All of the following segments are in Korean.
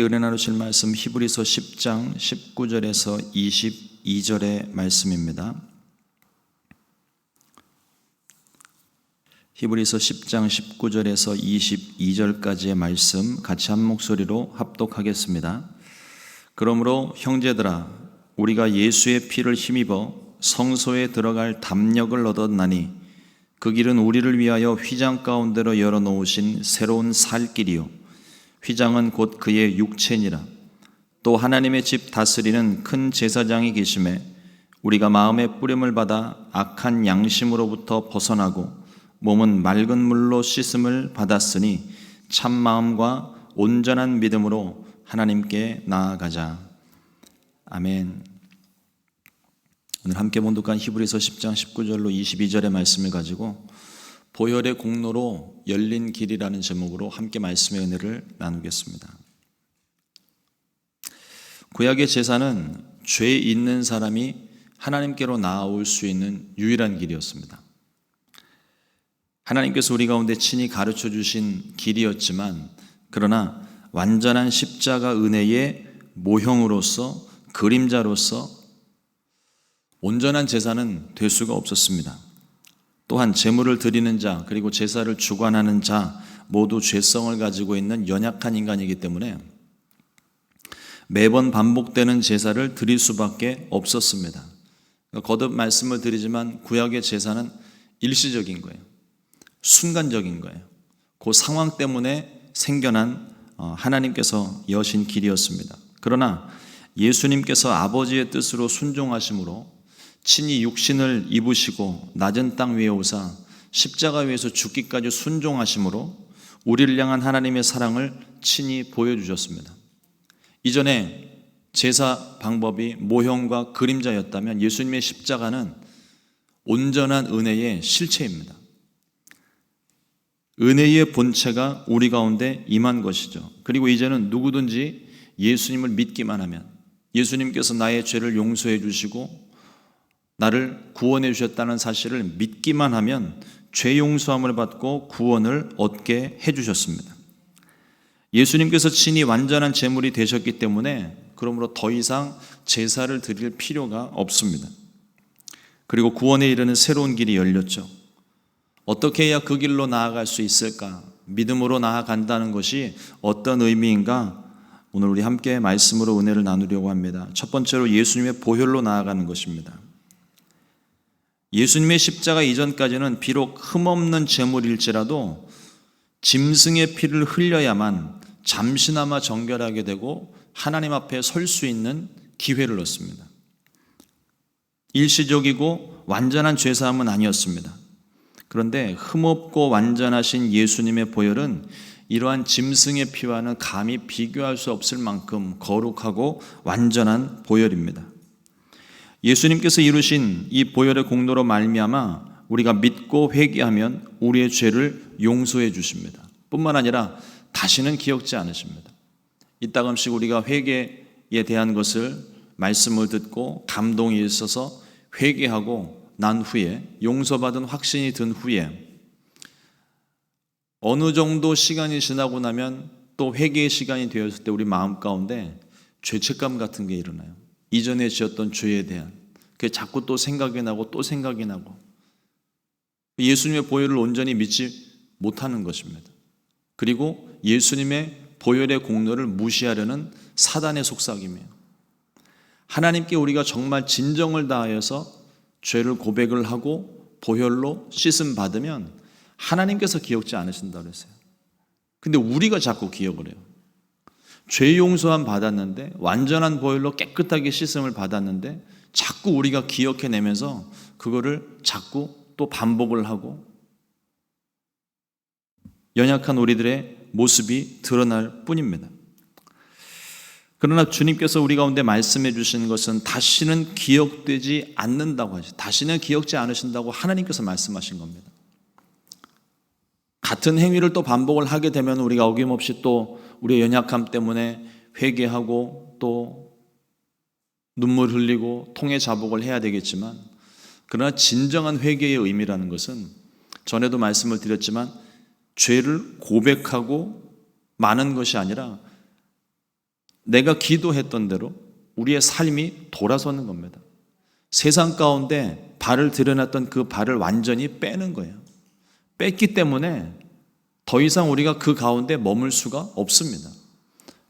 은혜 나누실 말씀 히브리서 10장 19절에서 22절의 말씀입니다. 히브리서 10장 19절에서 22절까지의 말씀 같이 한 목소리로 합독하겠습니다. 그러므로 형제들아, 우리가 예수의 피를 힘입어 성소에 들어갈 담력을 얻었나니 그 길은 우리를 위하여 휘장 가운데로 열어놓으신 새로운 살 길이요 휘장은 곧 그의 육체니라. 또 하나님의 집 다스리는 큰 제사장이 계심에 우리가 마음의 뿌림을 받아 악한 양심으로부터 벗어나고 몸은 맑은 물로 씻음을 받았으니 참 마음과 온전한 믿음으로 하나님께 나아가자. 아멘. 오늘 함께 봉독한 히브리서 10장 19절로 22절의 말씀을 가지고 보혈의 공로로 열린 길이라는 제목으로 함께 말씀의 은혜를 나누겠습니다. 구약의 제사는 죄 있는 사람이 하나님께로 나아올 수 있는 유일한 길이었습니다. 하나님께서 우리 가운데 친히 가르쳐 주신 길이었지만, 그러나 완전한 십자가 은혜의 모형으로서, 그림자로서 온전한 제사는 될 수가 없었습니다. 또한 제물을 드리는 자, 그리고 제사를 주관하는 자 모두 죄성을 가지고 있는 연약한 인간이기 때문에 매번 반복되는 제사를 드릴 수밖에 없었습니다. 거듭 말씀을 드리지만 구약의 제사는 일시적인 거예요. 순간적인 거예요. 그 상황 때문에 생겨난 하나님께서 여신 길이었습니다. 그러나 예수님께서 아버지의 뜻으로 순종하심으로 친히 육신을 입으시고 낮은 땅 위에 오사 십자가 위에서 죽기까지 순종하심으로 우리를 향한 하나님의 사랑을 친히 보여주셨습니다. 이전에 제사 방법이 모형과 그림자였다면 예수님의 십자가는 온전한 은혜의 실체입니다. 은혜의 본체가 우리 가운데 임한 것이죠. 그리고 이제는 누구든지 예수님을 믿기만 하면, 예수님께서 나의 죄를 용서해 주시고 나를 구원해 주셨다는 사실을 믿기만 하면 죄 용서함을 받고 구원을 얻게 해 주셨습니다. 예수님께서 친히 완전한 제물이 되셨기 때문에 그러므로 더 이상 제사를 드릴 필요가 없습니다. 그리고 구원에 이르는 새로운 길이 열렸죠. 어떻게 해야 그 길로 나아갈 수 있을까? 믿음으로 나아간다는 것이 어떤 의미인가? 오늘 우리 함께 말씀으로 은혜를 나누려고 합니다. 첫 번째로 예수님의 보혈로 나아가는 것입니다. 예수님의 십자가 이전까지는 비록 흠없는 제물일지라도 짐승의 피를 흘려야만 잠시나마 정결하게 되고 하나님 앞에 설 수 있는 기회를 얻습니다. 일시적이고 완전한 죄사함은 아니었습니다. 그런데 흠없고 완전하신 예수님의 보혈은 이러한 짐승의 피와는 감히 비교할 수 없을 만큼 거룩하고 완전한 보혈입니다. 예수님께서 이루신 이 보혈의 공로로 말미암아 우리가 믿고 회개하면 우리의 죄를 용서해 주십니다. 뿐만 아니라 다시는 기억지 않으십니다. 이따금씩 우리가 회개에 대한 것을 말씀을 듣고 감동이 있어서 회개하고 난 후에, 용서받은 확신이 든 후에 어느 정도 시간이 지나고 나면 또 회개의 시간이 되었을 때 우리 마음 가운데 죄책감 같은 게 일어나요. 이전에 지었던 죄에 대한, 그게 자꾸 또 생각이 나고 또 생각이 나고, 예수님의 보혈을 온전히 믿지 못하는 것입니다. 그리고 예수님의 보혈의 공로를 무시하려는 사단의 속삭임이에요. 하나님께 우리가 정말 진정을 다하여서 죄를 고백을 하고 보혈로 씻음 받으면 하나님께서 기억지 않으신다고 그랬어요. 근데 우리가 자꾸 기억을 해요. 죄 용서함 받았는데, 완전한 보혈로 깨끗하게 씻음을 받았는데 자꾸 우리가 기억해내면서 그거를 자꾸 또 반복을 하고 연약한 우리들의 모습이 드러날 뿐입니다. 그러나 주님께서 우리 가운데 말씀해 주시는 것은 다시는 기억되지 않는다고 하죠. 다시는 기억지 않으신다고 하나님께서 말씀하신 겁니다. 같은 행위를 또 반복을 하게 되면 우리가 어김없이 또 우리의 연약함 때문에 회개하고 또 눈물 흘리고 통해 자복을 해야 되겠지만, 그러나 진정한 회개의 의미라는 것은 전에도 말씀을 드렸지만 죄를 고백하고 마는 것이 아니라 내가 기도했던 대로 우리의 삶이 돌아서는 겁니다. 세상 가운데 발을 들여놨던 그 발을 완전히 빼는 거예요. 뺐기 때문에 더 이상 우리가 그 가운데 머물 수가 없습니다.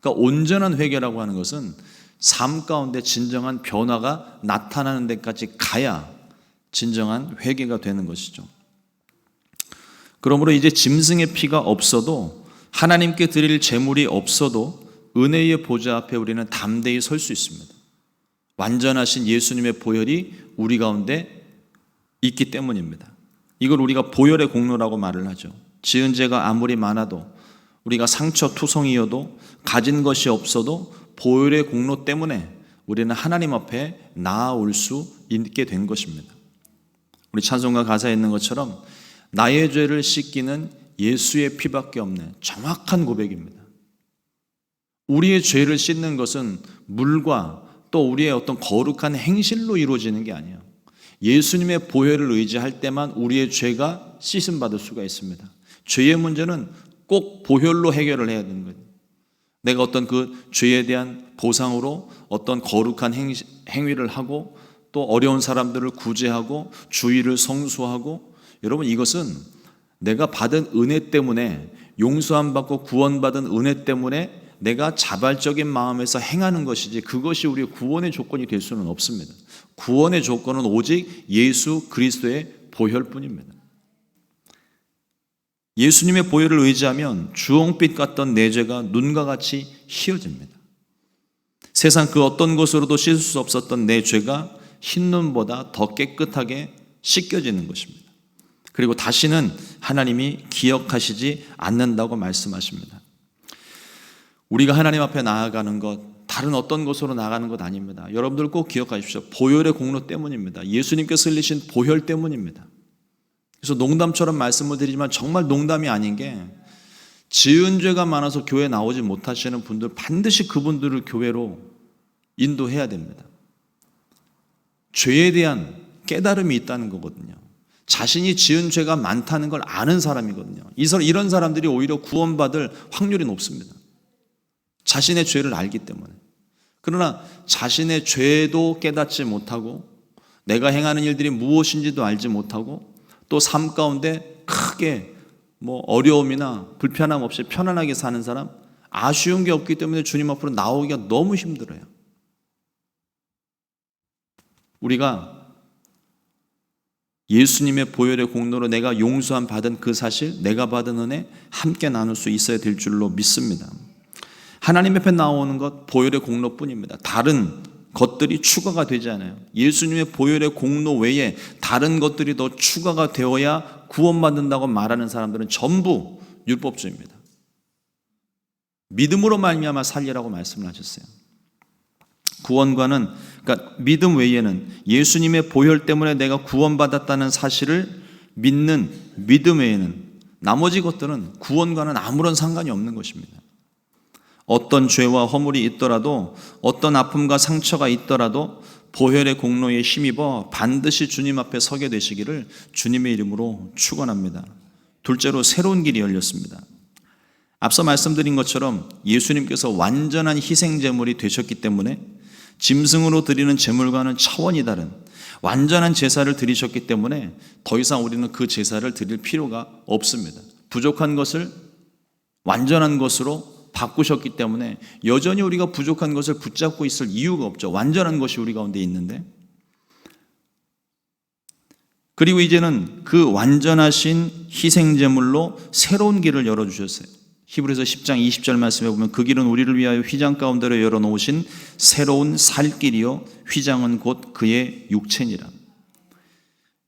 그러니까 온전한 회개라고 하는 것은 삶 가운데 진정한 변화가 나타나는 데까지 가야 진정한 회개가 되는 것이죠. 그러므로 이제 짐승의 피가 없어도, 하나님께 드릴 제물이 없어도 은혜의 보좌 앞에 우리는 담대히 설 수 있습니다. 완전하신 예수님의 보혈이 우리 가운데 있기 때문입니다. 이걸 우리가 보혈의 공로라고 말을 하죠. 지은 죄가 아무리 많아도, 우리가 상처투성이어도, 가진 것이 없어도 보혈의 공로 때문에 우리는 하나님 앞에 나아올 수 있게 된 것입니다. 우리 찬송가 가사에 있는 것처럼 나의 죄를 씻기는 예수의 피밖에 없는 정확한 고백입니다. 우리의 죄를 씻는 것은 물과 또 우리의 어떤 거룩한 행실로 이루어지는 게 아니에요. 예수님의 보혈을 의지할 때만 우리의 죄가 씻음받을 수가 있습니다. 죄의 문제는 꼭 보혈로 해결을 해야 되는 거예요. 내가 어떤 그 죄에 대한 보상으로 어떤 거룩한 행위를 하고 또 어려운 사람들을 구제하고 주의를 성수하고, 여러분 이것은 내가 받은 은혜 때문에, 용서함 받고 구원받은 은혜 때문에 내가 자발적인 마음에서 행하는 것이지 그것이 우리의 구원의 조건이 될 수는 없습니다. 구원의 조건은 오직 예수 그리스도의 보혈뿐입니다. 예수님의 보혈을 의지하면 주홍빛 같던 내 죄가 눈과 같이 희어집니다. 세상 그 어떤 것으로도 씻을 수 없었던 내 죄가 흰눈보다 더 깨끗하게 씻겨지는 것입니다. 그리고 다시는 하나님이 기억하시지 않는다고 말씀하십니다. 우리가 하나님 앞에 나아가는 것, 다른 어떤 것으로 나가는 것 아닙니다. 여러분들 꼭 기억하십시오. 보혈의 공로 때문입니다. 예수님께서 흘리신 보혈 때문입니다. 그래서 농담처럼 말씀을 드리지만 정말 농담이 아닌 게, 지은 죄가 많아서 교회 나오지 못하시는 분들 반드시 그분들을 교회로 인도해야 됩니다. 죄에 대한 깨달음이 있다는 거거든요. 자신이 지은 죄가 많다는 걸 아는 사람이거든요. 이런 사람들이 오히려 구원받을 확률이 높습니다. 자신의 죄를 알기 때문에. 그러나 자신의 죄도 깨닫지 못하고 내가 행하는 일들이 무엇인지도 알지 못하고 또 삶 가운데 크게 어려움이나 불편함 없이 편안하게 사는 사람, 아쉬운 게 없기 때문에 주님 앞으로 나오기가 너무 힘들어요. 우리가 예수님의 보혈의 공로로 내가 용서함 받은 그 사실, 내가 받은 은혜 함께 나눌 수 있어야 될 줄로 믿습니다. 하나님 앞에 나오는 것 보혈의 공로뿐입니다. 다른 것들이 추가가 되지 않아요. 예수님의 보혈의 공로 외에 다른 것들이 더 추가가 되어야 구원받는다고 말하는 사람들은 전부 율법주의입니다. 믿음으로 말미암아 살리라고 말씀을 하셨어요. 구원과는, 그러니까 믿음 외에는, 예수님의 보혈 때문에 내가 구원받았다는 사실을 믿는 믿음 외에는 나머지 것들은 구원과는 아무런 상관이 없는 것입니다. 어떤 죄와 허물이 있더라도, 어떤 아픔과 상처가 있더라도 보혈의 공로에 힘입어 반드시 주님 앞에 서게 되시기를 주님의 이름으로 축원합니다. 둘째로 새로운 길이 열렸습니다. 앞서 말씀드린 것처럼 예수님께서 완전한 희생제물이 되셨기 때문에 짐승으로 드리는 제물과는 차원이 다른 완전한 제사를 드리셨기 때문에 더 이상 우리는 그 제사를 드릴 필요가 없습니다. 부족한 것을 완전한 것으로 바꾸셨기 때문에 여전히 우리가 부족한 것을 붙잡고 있을 이유가 없죠. 완전한 것이 우리 가운데 있는데. 그리고 이제는 그 완전하신 희생제물로 새로운 길을 열어주셨어요. 히브리서 10장 20절 말씀에 보면 그 길은 우리를 위하여 휘장 가운데로 열어놓으신 새로운 살 길이요 휘장은 곧 그의 육체니라.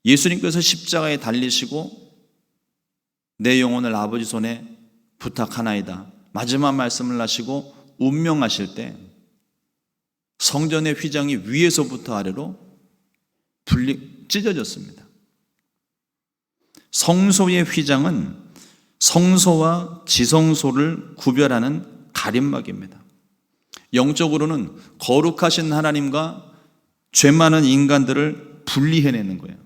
예수님께서 십자가에 달리시고 내 영혼을 아버지 손에 부탁하나이다 마지막 말씀을 하시고 운명하실 때 성전의 휘장이 위에서부터 아래로 찢어졌습니다. 성소의 휘장은 성소와 지성소를 구별하는 가림막입니다. 영적으로는 거룩하신 하나님과 죄 많은 인간들을 분리해내는 거예요.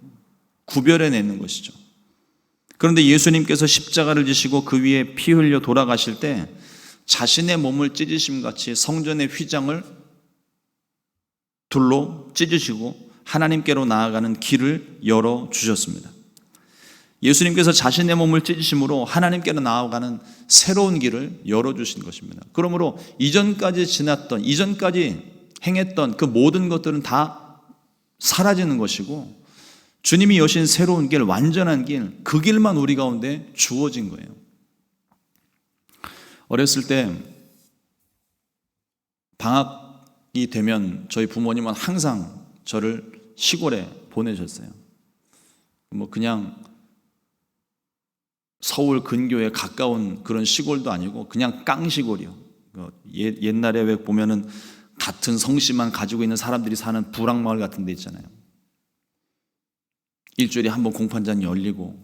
구별해내는 것이죠. 그런데 예수님께서 십자가를 지시고 그 위에 피 흘려 돌아가실 때 자신의 몸을 찢으심 같이 성전의 휘장을 둘로 찢으시고 하나님께로 나아가는 길을 열어주셨습니다. 예수님께서 자신의 몸을 찢으심으로 하나님께로 나아가는 새로운 길을 열어주신 것입니다. 그러므로 이전까지 행했던 그 모든 것들은 다 사라지는 것이고 주님이 여신 새로운 길, 완전한 길, 그 길만 우리 가운데 주어진 거예요. 어렸을 때 방학이 되면 저희 부모님은 항상 저를 시골에 보내셨어요. 그냥 서울 근교에 가까운 그런 시골도 아니고 그냥 깡시골이요. 옛날에 왜 보면은 같은 성씨만 가지고 있는 사람들이 사는 부락마을 같은 데 있잖아요. 일주일에 한 번 공판장이 열리고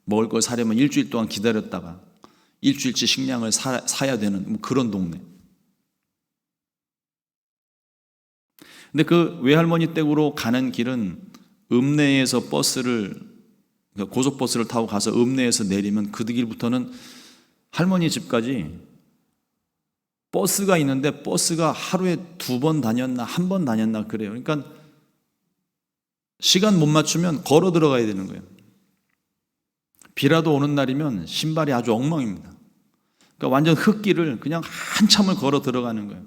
먹을 걸 사려면 일주일 동안 기다렸다가 일주일치 식량을 사야 되는 그런 동네. 근데 그 외할머니 댁으로 가는 길은 읍내에서 고속버스를 타고 가서 읍내에서 내리면 그 길부터는 할머니 집까지 버스가 있는데 버스가 하루에 2번 다녔나 1번 다녔나 그래요. 그러니까 시간 못 맞추면 걸어 들어가야 되는 거예요. 비라도 오는 날이면 신발이 아주 엉망입니다. 그러니까 완전 흙길을 그냥 한참을 걸어 들어가는 거예요.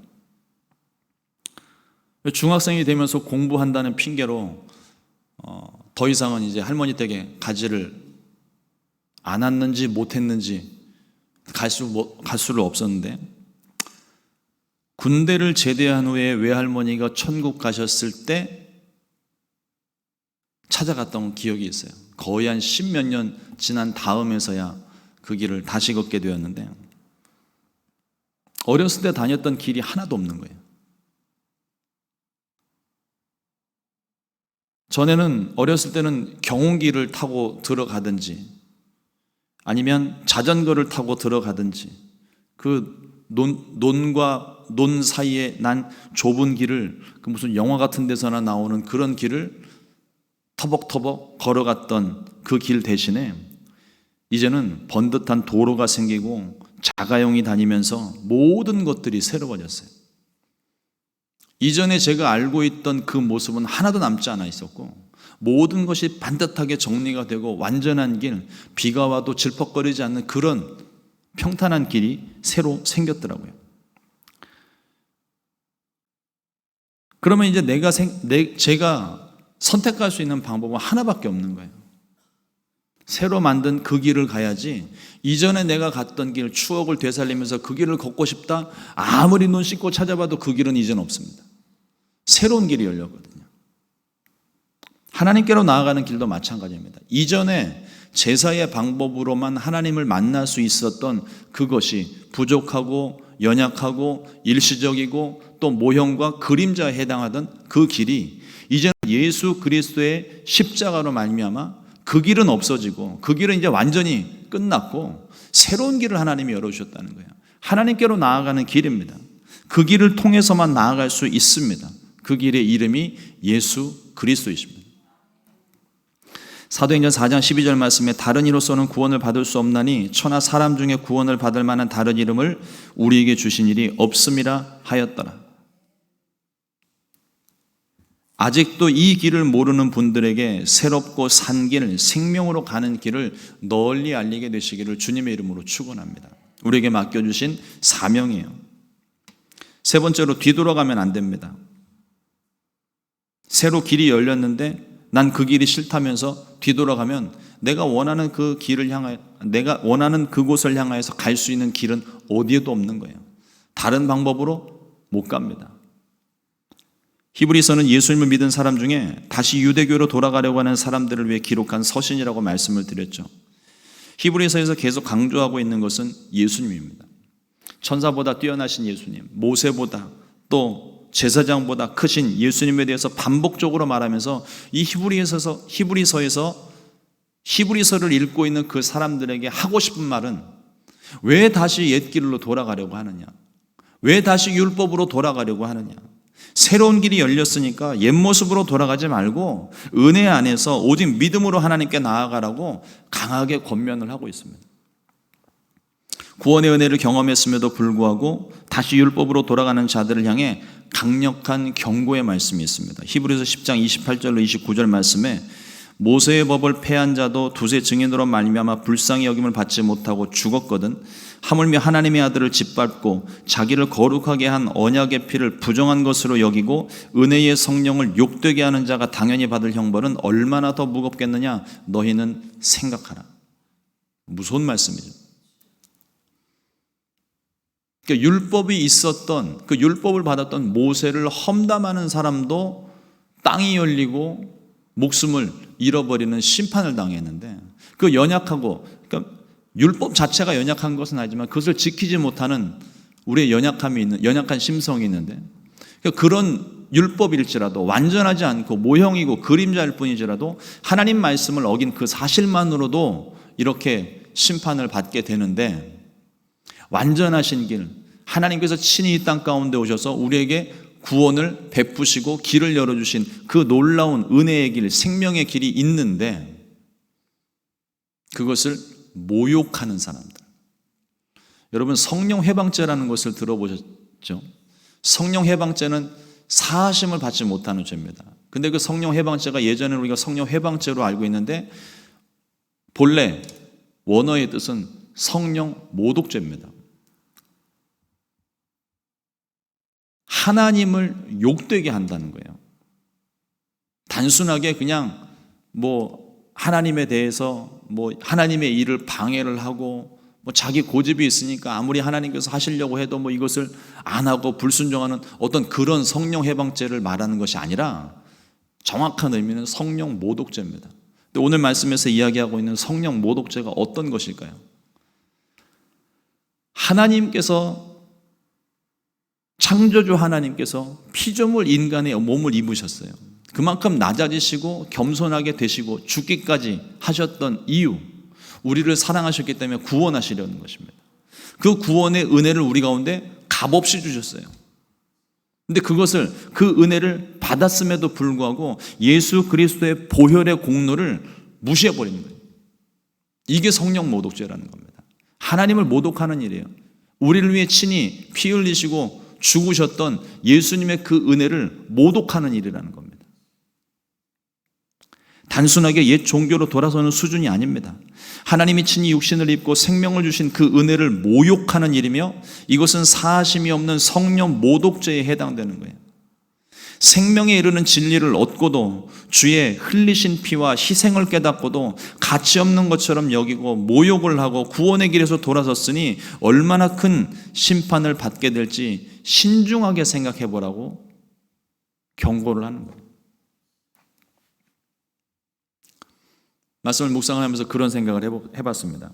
중학생이 되면서 공부한다는 핑계로 더 이상은 이제 할머니 댁에 가지를 않았는지 못했는지 갈 수를 없었는데 군대를 제대한 후에 외할머니가 천국 가셨을 때 찾아갔던 기억이 있어요. 거의 한 10몇 년 지난 다음에서야 그 길을 다시 걷게 되었는데 어렸을 때 다녔던 길이 하나도 없는 거예요. 전에는 어렸을 때는 경운기를 타고 들어가든지 아니면 자전거를 타고 들어가든지 그 논과 논 사이에 난 좁은 길을 그 무슨 영화 같은 데서나 나오는 그런 길을 터벅터벅 걸어갔던 그 길 대신에 이제는 번듯한 도로가 생기고 자가용이 다니면서 모든 것들이 새로워졌어요. 이전에 제가 알고 있던 그 모습은 하나도 남지 않아 있었고 모든 것이 반듯하게 정리가 되고 완전한 길, 비가 와도 질퍽거리지 않는 그런 평탄한 길이 새로 생겼더라고요. 그러면 이제 제가 선택할 수 있는 방법은 하나밖에 없는 거예요. 새로 만든 그 길을 가야지 이전에 내가 갔던 길, 추억을 되살리면서 그 길을 걷고 싶다? 아무리 눈 씻고 찾아봐도 그 길은 이제는 없습니다. 새로운 길이 열렸거든요. 하나님께로 나아가는 길도 마찬가지입니다. 이전에 제사의 방법으로만 하나님을 만날 수 있었던 그것이 부족하고 연약하고 일시적이고 또 모형과 그림자에 해당하던 그 길이 이제는 예수 그리스도의 십자가로 말미암아 그 길은 없어지고 그 길은 이제 완전히 끝났고 새로운 길을 하나님이 열어주셨다는 거예요. 하나님께로 나아가는 길입니다. 그 길을 통해서만 나아갈 수 있습니다. 그 길의 이름이 예수 그리스도이십니다. 사도행전 4장 12절 말씀에 다른 이로서는 구원을 받을 수 없나니 천하 사람 중에 구원을 받을 만한 다른 이름을 우리에게 주신 일이 없음이라 하였더라. 아직도 이 길을 모르는 분들에게 새롭고 산 길, 생명으로 가는 길을 널리 알리게 되시기를 주님의 이름으로 축원합니다. 우리에게 맡겨주신 사명이에요. 세 번째로 뒤돌아가면 안 됩니다. 새로 길이 열렸는데 난 그 길이 싫다면서 뒤돌아가면 내가 원하는 그 길을 향하여 내가 원하는 그곳을 향하여서 갈 수 있는 길은 어디에도 없는 거예요. 다른 방법으로 못 갑니다. 히브리서는 예수님을 믿은 사람 중에 다시 유대교로 돌아가려고 하는 사람들을 위해 기록한 서신이라고 말씀을 드렸죠. 히브리서에서 계속 강조하고 있는 것은 예수님입니다. 천사보다 뛰어나신 예수님, 모세보다 또 제사장보다 크신 예수님에 대해서 반복적으로 말하면서 이 히브리서에서 히브리서를 읽고 있는 그 사람들에게 하고 싶은 말은 왜 다시 옛길로 돌아가려고 하느냐? 왜 다시 율법으로 돌아가려고 하느냐? 새로운 길이 열렸으니까 옛 모습으로 돌아가지 말고 은혜 안에서 오직 믿음으로 하나님께 나아가라고 강하게 권면을 하고 있습니다. 구원의 은혜를 경험했음에도 불구하고 다시 율법으로 돌아가는 자들을 향해 강력한 경고의 말씀이 있습니다. 히브리서 10장 28절로 29절 말씀에 모세의 법을 폐한 자도 두세 증인으로 말미암아 불쌍히 여김을 받지 못하고 죽었거든 하물며 하나님의 아들을 짓밟고 자기를 거룩하게 한 언약의 피를 부정한 것으로 여기고 은혜의 성령을 욕되게 하는 자가 당연히 받을 형벌은 얼마나 더 무겁겠느냐 너희는 생각하라. 무서운 말씀이죠. 그러니까 율법이 있었던 그 율법을 받았던 모세를 험담하는 사람도 땅이 열리고 목숨을 잃어버리는 심판을 당했는데 그 연약하고 그러니까 율법 자체가 연약한 것은 아니지만 그것을 지키지 못하는 우리의 연약함이 있는 연약한 심성이 있는데 그러니까 그런 율법일지라도 완전하지 않고 모형이고 그림자일 뿐이지라도 하나님 말씀을 어긴 그 사실만으로도 이렇게 심판을 받게 되는데 완전하신 길 하나님께서 친히 이 땅 가운데 오셔서 우리에게 구원을 베푸시고 길을 열어주신 그 놀라운 은혜의 길, 생명의 길이 있는데 그것을 모욕하는 사람들. 여러분 성령 회방죄라는 것을 들어보셨죠? 성령 회방죄는 사하심을 받지 못하는 죄입니다. 근데 그 성령 회방죄가 예전에 우리가 성령 회방죄로 알고 있는데 본래 원어의 뜻은 성령 모독죄입니다. 하나님을 욕되게 한다는 거예요. 단순하게 그냥 하나님에 대해서 하나님의 일을 방해를 하고 자기 고집이 있으니까 아무리 하나님께서 하시려고 해도 이것을 안 하고 불순종하는 어떤 그런 성령 해방죄를 말하는 것이 아니라 정확한 의미는 성령 모독죄입니다. 근데 오늘 말씀에서 이야기하고 있는 성령 모독죄가 어떤 것일까요? 하나님께서 창조주 하나님께서 피조물 인간의 몸을 입으셨어요. 그만큼 낮아지시고 겸손하게 되시고 죽기까지 하셨던 이유, 우리를 사랑하셨기 때문에 구원하시려는 것입니다. 그 구원의 은혜를 우리 가운데 값없이 주셨어요. 근데 그 은혜를 받았음에도 불구하고 예수 그리스도의 보혈의 공로를 무시해버리는 거예요. 이게 성령 모독죄라는 겁니다. 하나님을 모독하는 일이에요. 우리를 위해 친히 피 흘리시고 죽으셨던 예수님의 그 은혜를 모독하는 일이라는 겁니다. 단순하게 옛 종교로 돌아서는 수준이 아닙니다. 하나님이 친히 육신을 입고 생명을 주신 그 은혜를 모욕하는 일이며 이것은 사하심이 없는 성령 모독죄에 해당되는 거예요. 생명에 이르는 진리를 얻고도 주의 흘리신 피와 희생을 깨닫고도 가치 없는 것처럼 여기고 모욕을 하고 구원의 길에서 돌아섰으니 얼마나 큰 심판을 받게 될지 신중하게 생각해 보라고 경고를 하는 거예요. 말씀을 묵상을 하면서 그런 생각을 해봤습니다.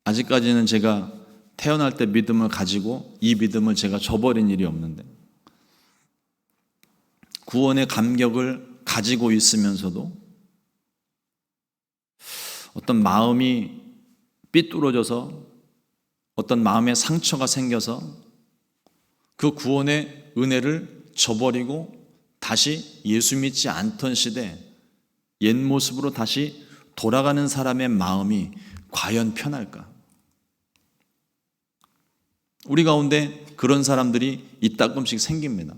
아직까지는 제가 태어날 때 믿음을 가지고 이 믿음을 제가 저버린 일이 없는데 구원의 감격을 가지고 있으면서도 어떤 마음이 삐뚤어져서 어떤 마음의 상처가 생겨서 그 구원의 은혜를 저버리고 다시 예수 믿지 않던 시대 옛 모습으로 다시 돌아가는 사람의 마음이 과연 편할까? 우리 가운데 그런 사람들이 이따금씩 생깁니다.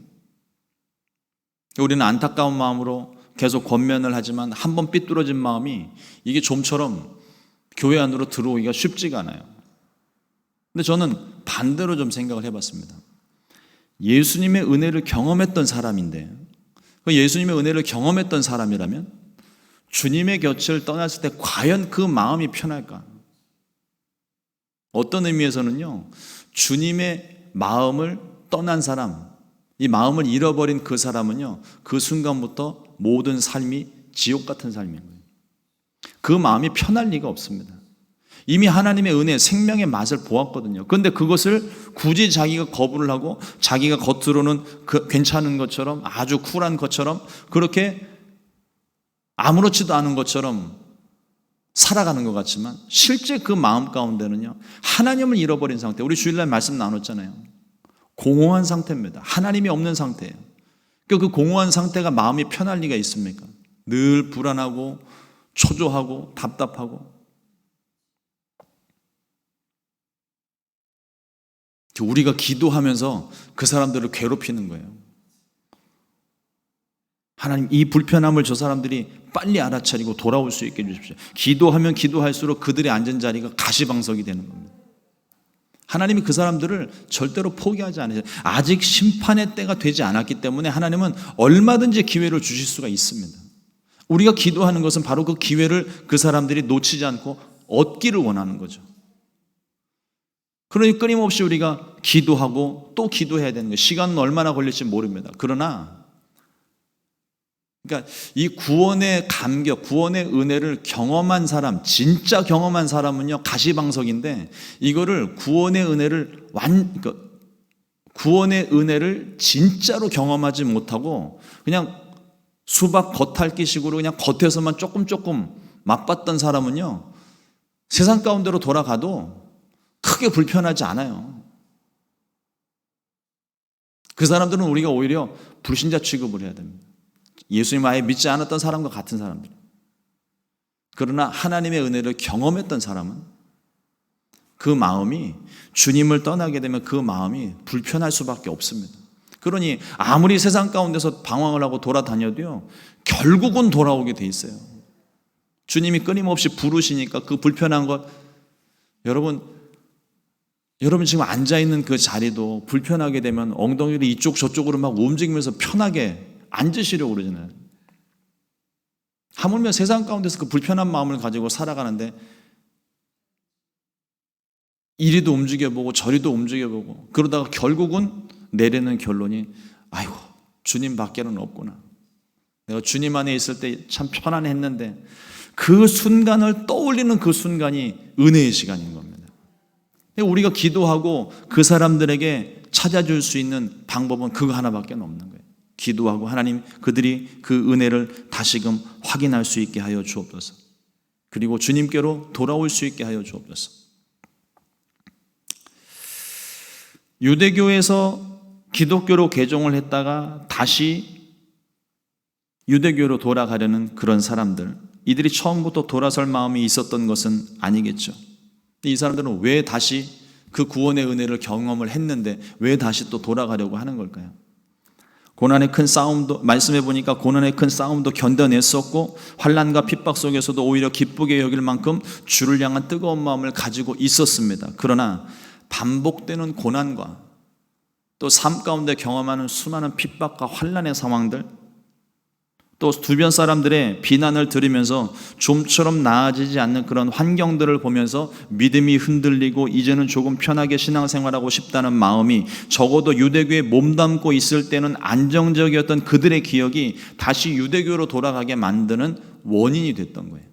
우리는 안타까운 마음으로 계속 권면을 하지만 한번 삐뚤어진 마음이 이게 좀처럼 교회 안으로 들어오기가 쉽지가 않아요. 근데 저는 반대로 좀 생각을 해봤습니다. 예수님의 은혜를 경험했던 사람인데 예수님의 은혜를 경험했던 사람이라면 주님의 곁을 떠났을 때 과연 그 마음이 편할까? 어떤 의미에서는요, 주님의 마음을 떠난 사람, 이 마음을 잃어버린 그 사람은요, 그 순간부터 모든 삶이 지옥 같은 삶인 거예요. 그 마음이 편할 리가 없습니다. 이미 하나님의 은혜, 생명의 맛을 보았거든요. 그런데 그것을 굳이 자기가 거부를 하고 자기가 겉으로는 괜찮은 것처럼 아주 쿨한 것처럼 그렇게 아무렇지도 않은 것처럼 살아가는 것 같지만 실제 그 마음 가운데는요, 하나님을 잃어버린 상태. 우리 주일날 말씀 나눴잖아요. 공허한 상태입니다. 하나님이 없는 상태예요. 그 공허한 상태가 마음이 편할 리가 있습니까? 늘 불안하고 초조하고 답답하고 우리가 기도하면서 그 사람들을 괴롭히는 거예요. 하나님, 이 불편함을 저 사람들이 빨리 알아차리고 돌아올 수 있게 해주십시오. 기도하면 기도할수록 그들의 앉은 자리가 가시방석이 되는 겁니다. 하나님이 그 사람들을 절대로 포기하지 않으세요. 아직 심판의 때가 되지 않았기 때문에 하나님은 얼마든지 기회를 주실 수가 있습니다. 우리가 기도하는 것은 바로 그 기회를 그 사람들이 놓치지 않고 얻기를 원하는 거죠. 그러니 끊임없이 우리가 기도하고 또 기도해야 되는 거예요. 시간은 얼마나 걸릴지 모릅니다. 그러나 이 구원의 감격, 구원의 은혜를 경험한 사람, 진짜 경험한 사람은요, 가시방석인데, 이거를 구원의 은혜를 진짜로 경험하지 못하고 그냥 수박 겉핥기식으로 그냥 겉에서만 조금 맛봤던 사람은요, 세상 가운데로 돌아가도 크게 불편하지 않아요. 그 사람들은 우리가 오히려 불신자 취급을 해야 됩니다. 예수님 아예 믿지 않았던 사람과 같은 사람들. 그러나 하나님의 은혜를 경험했던 사람은 그 마음이, 주님을 떠나게 되면 그 마음이 불편할 수밖에 없습니다. 그러니 아무리 세상 가운데서 방황을 하고 돌아다녀도요, 결국은 돌아오게 돼 있어요. 주님이 끊임없이 부르시니까 그 불편한 것, 여러분 지금 앉아있는 그 자리도 불편하게 되면 엉덩이를 이쪽 저쪽으로 막 움직이면서 편하게 앉으시려고 그러잖아요. 하물며 세상 가운데서 그 불편한 마음을 가지고 살아가는데 이리도 움직여보고 저리도 움직여보고 그러다가 결국은 내리는 결론이, 아이고, 주님 밖에는 없구나. 내가 주님 안에 있을 때 참 편안했는데, 그 순간을 떠올리는 그 순간이 은혜의 시간인 겁니다. 우리가 기도하고 그 사람들에게 찾아줄 수 있는 방법은 그거 하나밖에 없는 거예요. 기도하고 하나님, 그들이 그 은혜를 다시금 확인할 수 있게 하여 주옵소서. 그리고 주님께로 돌아올 수 있게 하여 주옵소서. 유대교에서 기독교로 개종을 했다가 다시 유대교로 돌아가려는 그런 사람들, 이들이 처음부터 돌아설 마음이 있었던 것은 아니겠죠. 이 사람들은 왜 다시 그 구원의 은혜를 경험을 했는데 왜 다시 또 돌아가려고 하는 걸까요? 고난의 큰 싸움도, 말씀해 보니까 고난의 큰 싸움도 견뎌냈었고 환난과 핍박 속에서도 오히려 기쁘게 여길 만큼 주를 향한 뜨거운 마음을 가지고 있었습니다. 그러나 반복되는 고난과 또 삶 가운데 경험하는 수많은 핍박과 환난의 상황들, 또 주변 사람들의 비난을 들으면서 좀처럼 나아지지 않는 그런 환경들을 보면서 믿음이 흔들리고 이제는 조금 편하게 신앙생활하고 싶다는 마음이, 적어도 유대교에 몸담고 있을 때는 안정적이었던 그들의 기억이 다시 유대교로 돌아가게 만드는 원인이 됐던 거예요.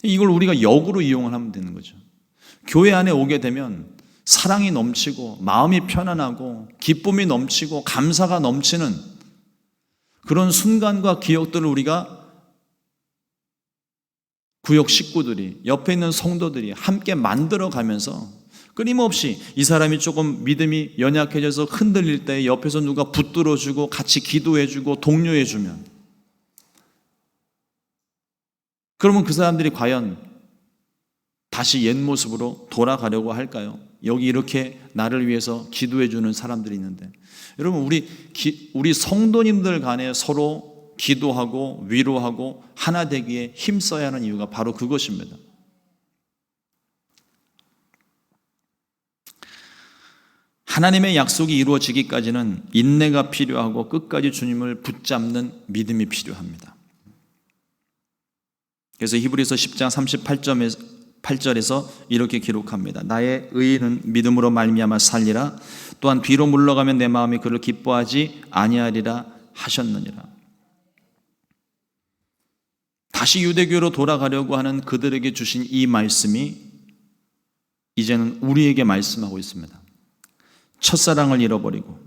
이걸 우리가 역으로 이용을 하면 되는 거죠. 교회 안에 오게 되면 사랑이 넘치고 마음이 편안하고 기쁨이 넘치고 감사가 넘치는 그런 순간과 기억들을 우리가 구역 식구들이, 옆에 있는 성도들이 함께 만들어가면서 끊임없이 이 사람이 조금 믿음이 연약해져서 흔들릴 때 옆에서 누가 붙들어주고 같이 기도해주고 독려해주면, 그러면 그 사람들이 과연 다시 옛 모습으로 돌아가려고 할까요? 여기 이렇게 나를 위해서 기도해주는 사람들이 있는데, 여러분 우리 성도님들 간에 서로 기도하고 위로하고 하나 되기에 힘써야 하는 이유가 바로 그것입니다. 하나님의 약속이 이루어지기까지는 인내가 필요하고 끝까지 주님을 붙잡는 믿음이 필요합니다. 그래서 히브리서 10장 38절에서 이렇게 기록합니다. 나의 의인은 믿음으로 말미암아 살리라. 또한 뒤로 물러가면 내 마음이 그를 기뻐하지 아니하리라 하셨느니라. 다시 유대교로 돌아가려고 하는 그들에게 주신 이 말씀이 이제는 우리에게 말씀하고 있습니다. 첫사랑을 잃어버리고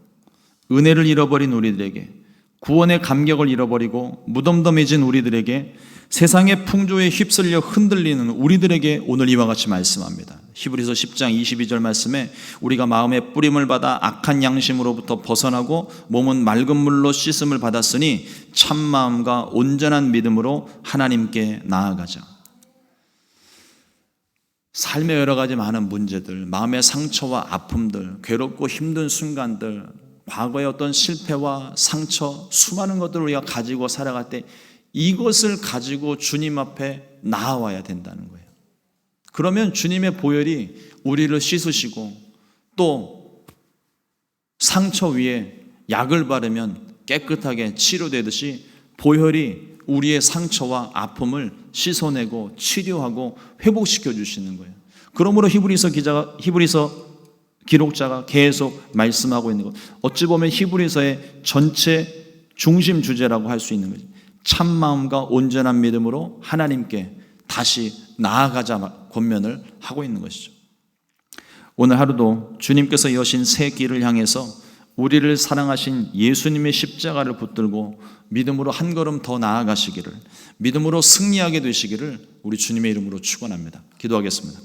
은혜를 잃어버린 우리들에게, 구원의 감격을 잃어버리고 무덤덤해진 우리들에게, 세상의 풍조에 휩쓸려 흔들리는 우리들에게 오늘 이와 같이 말씀합니다. 히브리서 10장 22절 말씀에 우리가 마음의 뿌림을 받아 악한 양심으로부터 벗어나고 몸은 맑은 물로 씻음을 받았으니 참마음과 온전한 믿음으로 하나님께 나아가자. 삶의 여러 가지 많은 문제들, 마음의 상처와 아픔들, 괴롭고 힘든 순간들, 과거의 어떤 실패와 상처, 수많은 것들을 우리가 가지고 살아갈 때 이것을 가지고 주님 앞에 나아와야 된다는 거예요. 그러면 주님의 보혈이 우리를 씻으시고 또 상처 위에 약을 바르면 깨끗하게 치료되듯이 보혈이 우리의 상처와 아픔을 씻어내고 치료하고 회복시켜 주시는 거예요. 그러므로 히브리서 기록자가 계속 말씀하고 있는 것, 어찌 보면 히브리서의 전체 중심 주제라고 할 수 있는 거죠. 참 마음과 온전한 믿음으로 하나님께 다시 나아가자 권면을 하고 있는 것이죠. 오늘 하루도 주님께서 여신 새 길을 향해서 우리를 사랑하신 예수님의 십자가를 붙들고 믿음으로 한 걸음 더 나아가시기를, 믿음으로 승리하게 되시기를 우리 주님의 이름으로 축원합니다. 기도하겠습니다.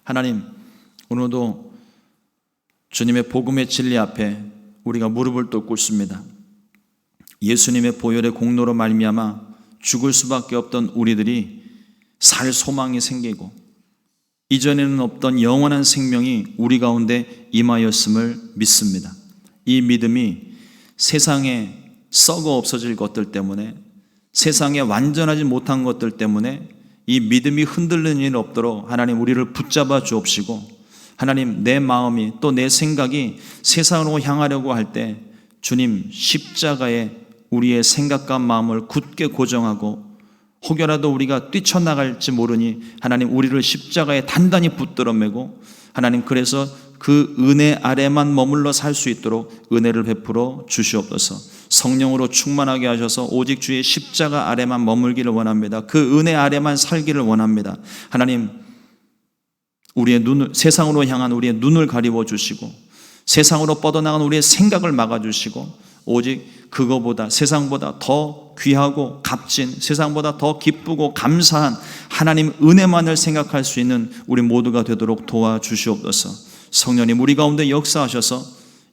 하나님, 오늘도 주님의 복음의 진리 앞에 우리가 무릎을 꿇습니다. 예수님의 보혈의 공로로 말미암아 죽을 수밖에 없던 우리들이 살 소망이 생기고 이전에는 없던 영원한 생명이 우리 가운데 임하였음을 믿습니다. 이 믿음이 세상에 썩어 없어질 것들 때문에, 세상에 완전하지 못한 것들 때문에 이 믿음이 흔들리는 일 없도록 하나님 우리를 붙잡아 주옵시고, 하나님 내 마음이 또 내 생각이 세상으로 향하려고 할 때 주님 십자가에 우리의 생각과 마음을 굳게 고정하고 혹여라도 우리가 뛰쳐나갈지 모르니 하나님 우리를 십자가에 단단히 붙들어 매고, 하나님 그래서 그 은혜 아래만 머물러 살 수 있도록 은혜를 베풀어 주시옵소서. 성령으로 충만하게 하셔서 오직 주의 십자가 아래만 머물기를 원합니다. 그 은혜 아래만 살기를 원합니다. 하나님 우리의 눈을, 세상으로 향한 우리의 눈을 가리워 주시고 세상으로 뻗어나간 우리의 생각을 막아주시고, 오직 그거보다 세상보다 더 귀하고 값진, 세상보다 더 기쁘고 감사한 하나님 은혜만을 생각할 수 있는 우리 모두가 되도록 도와주시옵소서. 성령님 우리 가운데 역사하셔서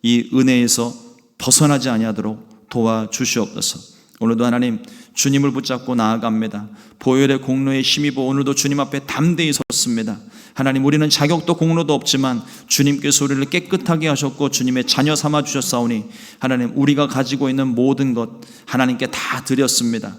이 은혜에서 벗어나지 아니하도록 도와주시옵소서. 오늘도 하나님 주님을 붙잡고 나아갑니다. 보혈의 공로에 힘입어 오늘도 주님 앞에 담대히 섰습니다. 하나님 우리는 자격도 공로도 없지만 주님께서 우리를 깨끗하게 하셨고 주님의 자녀 삼아 주셨사오니 하나님 우리가 가지고 있는 모든 것 하나님께 다 드렸습니다.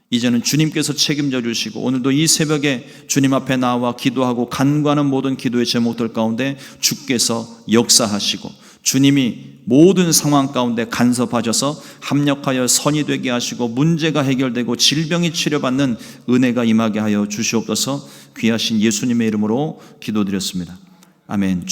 이제는 주님께서 책임져 주시고 오늘도 이 새벽에 주님 앞에 나와 기도하고 간구하는 모든 기도의 제목들 가운데 주께서 역사하시고 주님이 모든 상황 가운데 간섭하셔서 합력하여 선이 되게 하시고 문제가 해결되고 질병이 치료받는 은혜가 임하게 하여 주시옵소서. 귀하신 예수님의 이름으로 기도드렸습니다. 아멘.